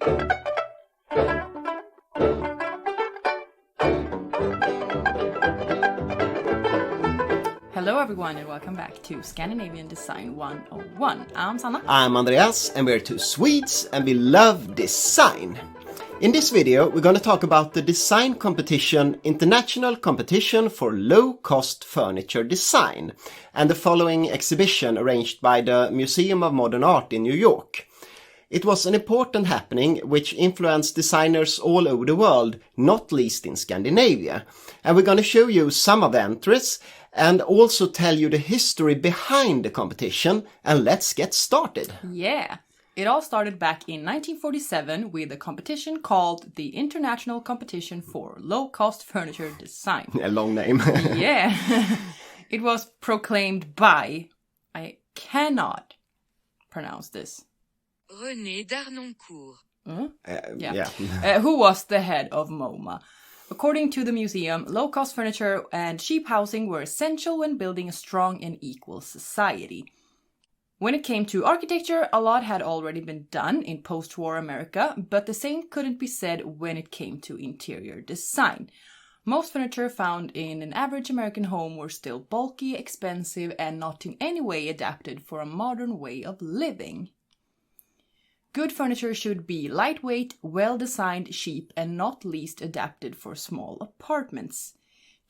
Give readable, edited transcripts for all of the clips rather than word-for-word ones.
Hello everyone and welcome back to Scandinavian Design 101. I'm Sanna. I'm Andreas and we're two Swedes and we love design. In this video we're going to talk about the design competition International Competition for Low-Cost Furniture Design and the following exhibition arranged by the Museum of Modern Art in New York. It was an important happening which influenced designers all over the world, not least in Scandinavia. And we're going to show you some of the entries and also tell you the history behind the competition, and let's get started. Yeah, it all started back in 1947 with a competition called the International Competition for Low-Cost Furniture Design. A long name. Yeah, it was proclaimed by, I cannot pronounce this. René Darnoncourt. Who was the head of MoMA. According to the museum, low-cost furniture and cheap housing were essential when building a strong and equal society. When it came to architecture, a lot had already been done in post-war America, but the same couldn't be said when it came to interior design. Most furniture found in an average American home were still bulky, expensive, and not in any way adapted for a modern way of living. Good furniture should be lightweight, well-designed, cheap, and not least adapted for small apartments.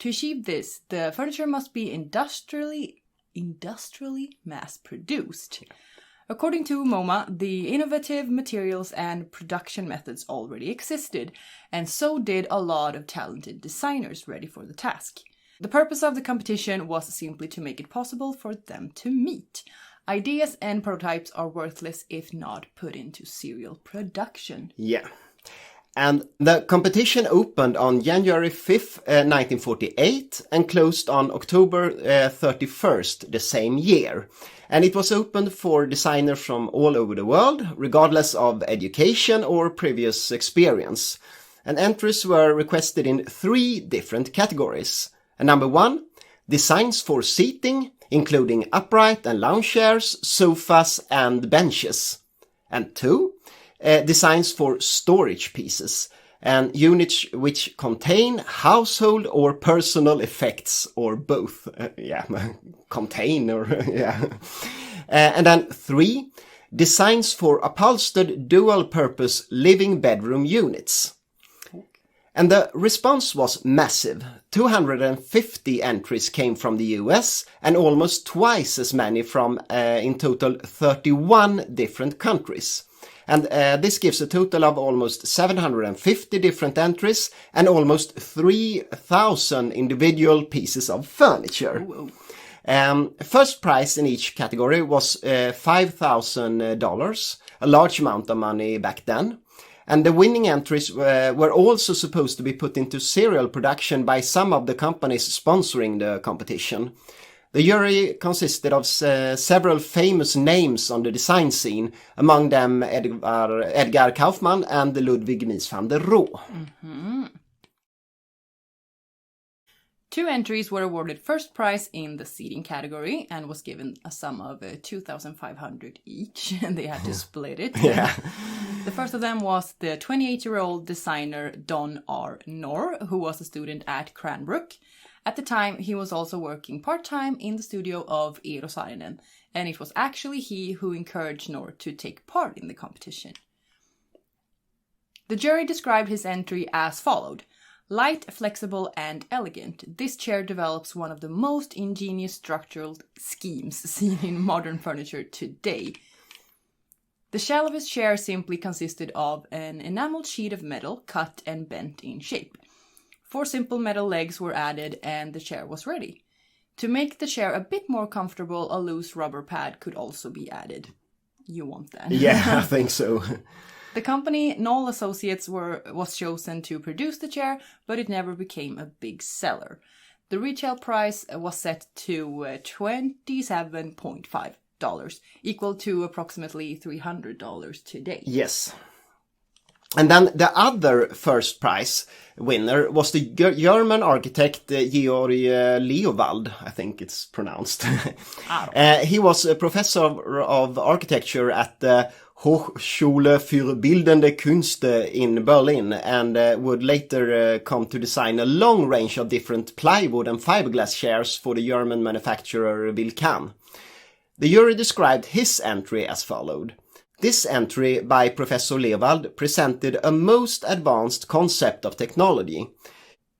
To achieve this, the furniture must be industrially mass-produced. According to MoMA, the innovative materials and production methods already existed, and so did a lot of talented designers ready for the task. The purpose of the competition was simply to make it possible for them to meet. Ideas and prototypes are worthless if not put into serial production. Yeah. And the competition opened on January 5th, 1948 and closed on October 31st the same year. And it was opened for designers from all over the world, regardless of education or previous experience. And entries were requested in 3 different categories. And number 1, designs for seating, including upright and lounge chairs, sofas and benches. And 2, designs for storage pieces and units which contain household or personal effects or both. Contain or and then 3, designs for upholstered dual-purpose living bedroom units. And the response was massive. 250 entries came from the US and almost twice as many from, in total, 31 different countries. And this gives a total of almost 750 different entries and almost 3,000 individual pieces of furniture. First prize in each category was $5,000, a large amount of money back then. And the winning entries were also supposed to be put into serial production by some of the companies sponsoring the competition. The jury consisted of several famous names on the design scene, among them Edgar Kaufmann and Ludwig Mies van der Rohe. Mm-hmm. 2 entries were awarded first prize in the seating category and was given a sum of $2,500 each, and they had to split it. Yeah. The first of them was the 28-year-old designer Don R. Noor, who was a student at Cranbrook. At the time, he was also working part-time in the studio of Eero Saarinen, and it was actually he who encouraged Noor to take part in the competition. The jury described his entry as followed. Light, flexible, and elegant, this chair develops one of the most ingenious structural schemes seen in modern furniture today. The shell of his chair simply consisted of an enameled sheet of metal cut and bent in shape. 4 simple metal legs were added and the chair was ready. To make the chair a bit more comfortable, a loose rubber pad could also be added. You want that? Yeah, I think so. The company, Knoll Associates, was chosen to produce the chair, but it never became a big seller. The retail price was set to $27.5, equal to approximately $300 today. Yes. And then the other first prize winner was the German architect Georg Leobald, I think it's pronounced. He was a professor of architecture at the Hochschule für Bildende Künste in Berlin, and would later come to design a long range of different plywood and fiberglass chairs for the German manufacturer Wilkan. The jury described his entry as followed. This entry by Professor Leobald presented a most advanced concept of technology.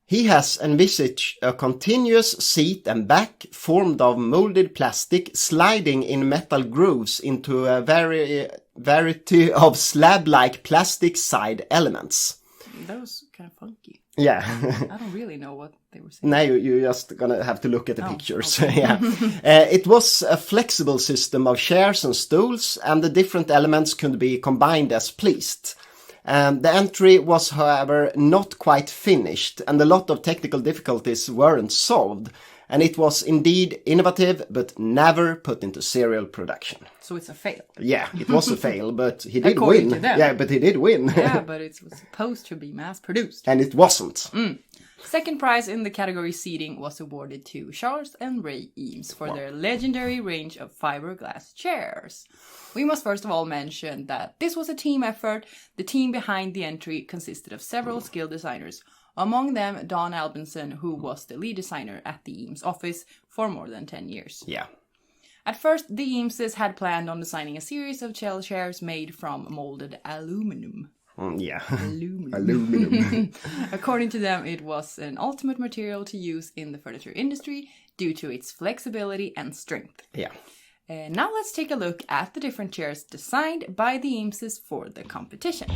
He has envisaged a continuous seat and back formed of molded plastic sliding in metal grooves into a variety of slab-like plastic side elements. That was kind of funky. Yeah. I don't really know what they were saying. No, you're just gonna have to look at the pictures. Okay. Yeah. It was a flexible system of chairs and stools, and the different elements could be combined as pleased. The entry was, however, not quite finished, and a lot of technical difficulties weren't solved, and it was indeed innovative, but never put into serial production. So it's a fail. Yeah, it was a fail, but he did According win. to them. Yeah, but he did win. Yeah, but it was supposed to be mass-produced. And it wasn't. Second prize in the category seating was awarded to Charles and Ray Eames for their legendary range of fiberglass chairs. We must first of all mention that this was a team effort. The team behind the entry consisted of several skilled designers, among them Don Albinson, who was the lead designer at the Eames office for more than 10 years. Yeah. At first, the Eameses had planned on designing a series of shell chairs made from molded aluminum. Yeah. Aluminum. According to them, it was an ultimate material to use in the furniture industry due to its flexibility and strength. Yeah. Now let's take a look at the different chairs designed by the Eameses for the competition.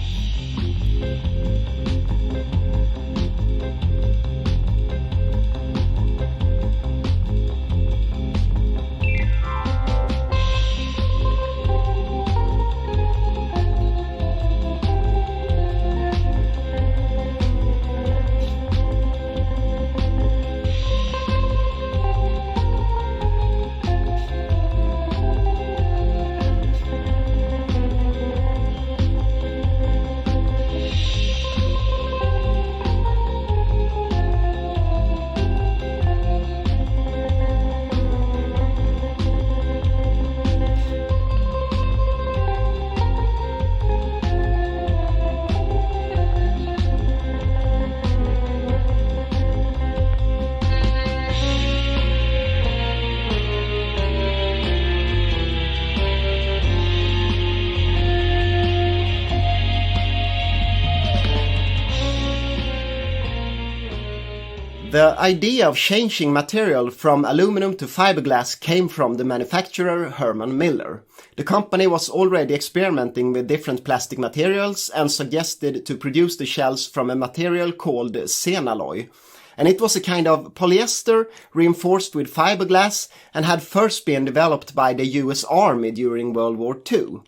The idea of changing material from aluminum to fiberglass came from the manufacturer Herman Miller. The company was already experimenting with different plastic materials and suggested to produce the shells from a material called xenalloy. And it was a kind of polyester reinforced with fiberglass and had first been developed by the US Army during World War II.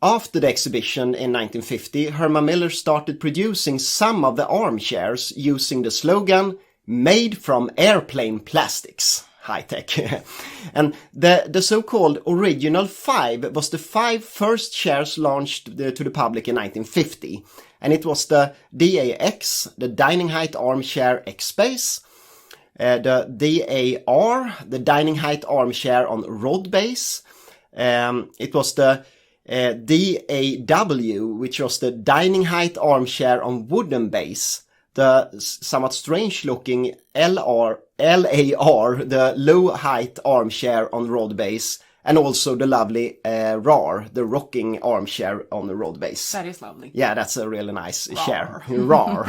After the exhibition in 1950, Herman Miller started producing some of the armchairs using the slogan, "Made from airplane plastics." High-tech. And the so-called Original 5 was the 5 first chairs launched to the public in 1950. And it was the DAX, the Dining Height Armchair X-Base, the DAR, the Dining Height Armchair on Rod Base. It was the DAW, which was the Dining Height Armchair on Wooden Base, the somewhat strange-looking LAR, the Low Height Armchair on Rod Base, and also the lovely RAR, the Rocking Armchair on the Rod Base. That is lovely. Yeah, that's a really nice Rar. chair. RAR.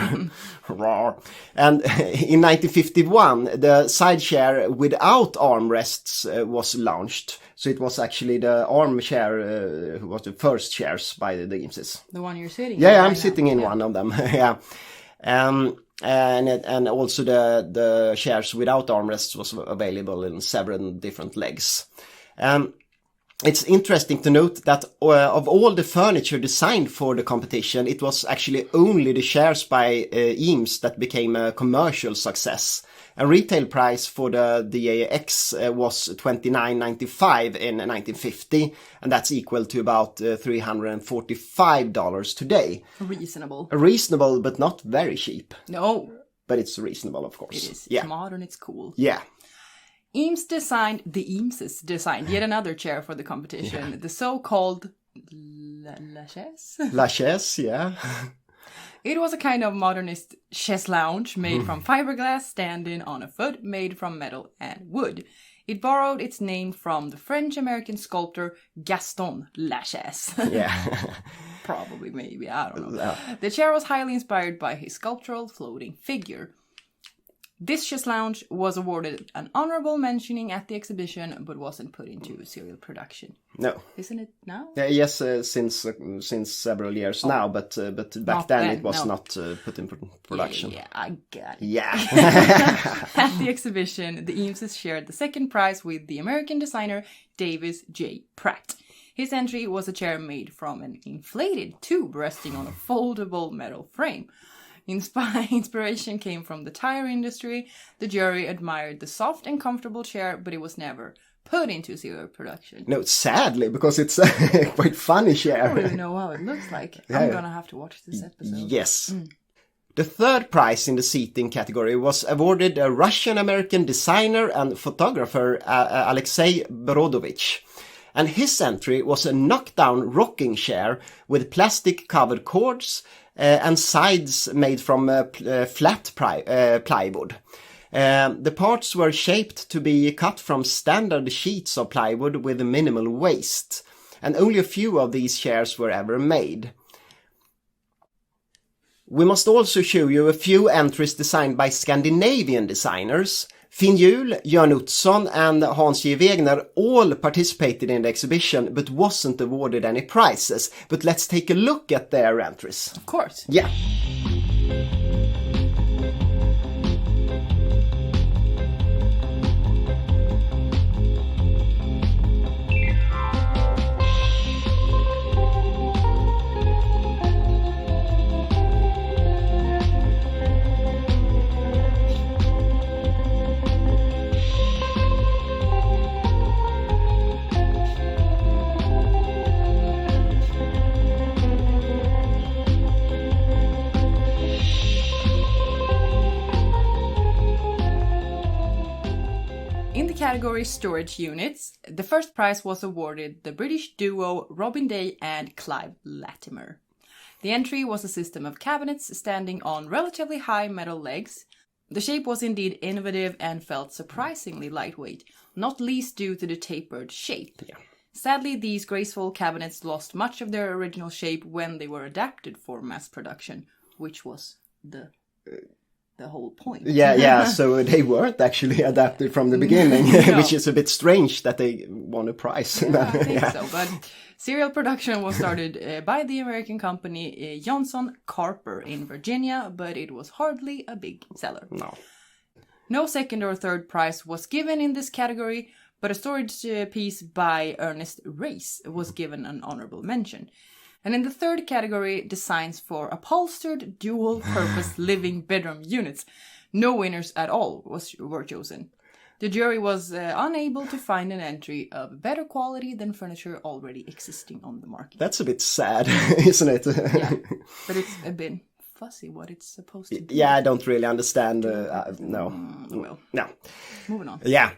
RAR. And in 1951, the side chair without armrests was launched. So it was actually the armchair who was the first chairs by the Eameses. The one you're sitting in. Yeah, I'm right sitting now. in one of them. Yeah. And also the chairs without armrests was available in several different legs. It's interesting to note that of all the furniture designed for the competition, it was actually only the chairs by Eames that became a commercial success. And retail price for the DAX was $29.95 in 1950, and that's equal to about $345 today. Reasonable. Reasonable, but not very cheap. No, But it's reasonable, of course. it is. Yeah. It's modern, it's cool. Yeah. The Eameses designed yet another chair for the competition, the so-called La chaise, yeah. It was a kind of modernist chaise lounge made from fiberglass standing on a foot made from metal and wood. It borrowed its name from the French-American sculptor Gaston Lachaise. Yeah. Probably, maybe, I don't know. The chair was highly inspired by his sculptural floating figure. This chaise lounge was awarded an honorable mentioning at the exhibition, but wasn't put into serial production. No. Isn't it now? Yes, since several years now, but back then it was not put in production. Yeah, I got it. Yeah. At the exhibition, the Eameses shared the second prize with the American designer Davis J. Pratt. His entry was a chair made from an inflated tube resting on a foldable metal frame. Inspiration came from the tire industry. The jury admired the soft and comfortable chair, but it was never put into serial production. No, sadly, because it's a quite funny chair. I don't really know how it looks like. Yeah. I'm gonna have to watch this episode. Yes. The third prize in the seating category was awarded a Russian-American designer and photographer, Alexei Borodovich. And his entry was a knockdown rocking chair with plastic-covered cords and sides made from flat plywood. The parts were shaped to be cut from standard sheets of plywood with a minimal waste, and only a few of these chairs were ever made. We must also show you a few entries designed by Scandinavian designers. Finn Juhl, Jörn Utzon and Hans J. Wegner all participated in the exhibition but wasn't awarded any prizes. But let's take a look at their entries. Of course. Yeah. Category storage units, the first prize was awarded the British duo Robin Day and Clive Latimer. The entry was a system of cabinets standing on relatively high metal legs. The shape was indeed innovative and felt surprisingly lightweight, not least due to the tapered shape. Yeah. Sadly, these graceful cabinets lost much of their original shape when they were adapted for mass production, which was the whole point. Yeah, so they weren't actually adapted from the beginning, no. Which is a bit strange that they won a prize. Yeah, I think so, but serial production was started by the American company Johnson Carper in Virginia, but it was hardly a big seller. No second or third prize was given in this category, but a storage piece by Ernest Race was given an honorable mention. And in the third category, designs for upholstered dual-purpose living bedroom units, no winners at all were chosen. The jury was unable to find an entry of better quality than furniture already existing on the market. That's a bit sad, isn't it? Yeah, but it's a bit fuzzy what it's supposed to be. Yeah, I don't really understand. No. Well, no. Moving on. Yeah.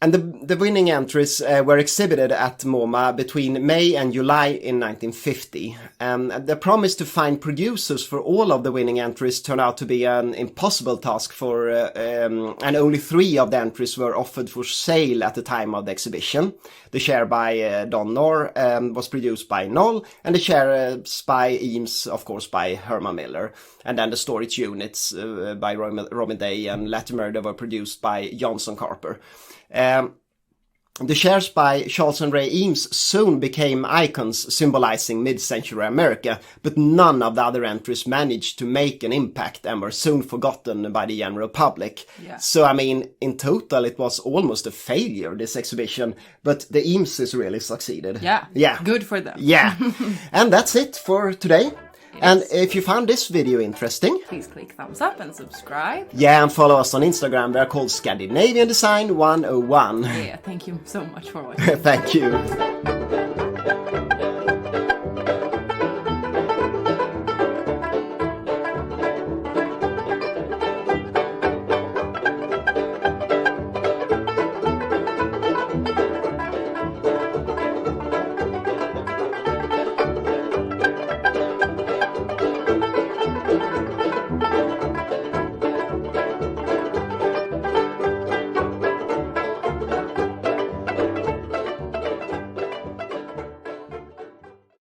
And the winning entries were exhibited at MoMA between May and July in 1950. The promise to find producers for all of the winning entries turned out to be an impossible task and only 3 of the entries were offered for sale at the time of the exhibition. The chair by Noor was produced by Knoll, and the chairs by Eames, of course, by Herman Miller. And then the storage units by Robin Day and Latimer were produced by Johnson Carper. The chairs by Charles Ray Eames soon became icons symbolizing mid-century America, but none of the other entries managed to make an impact and were soon forgotten by the general public. Yeah. So, I mean, in total it was almost a failure, this exhibition, but the Eameses really succeeded. Yeah, good for them. Yeah, and that's it for today. Yes. And if you found this video interesting, please click thumbs up and subscribe. Yeah, and follow us on Instagram. We are called Scandinavian Design 101. Yeah, thank you so much for watching. Thank you.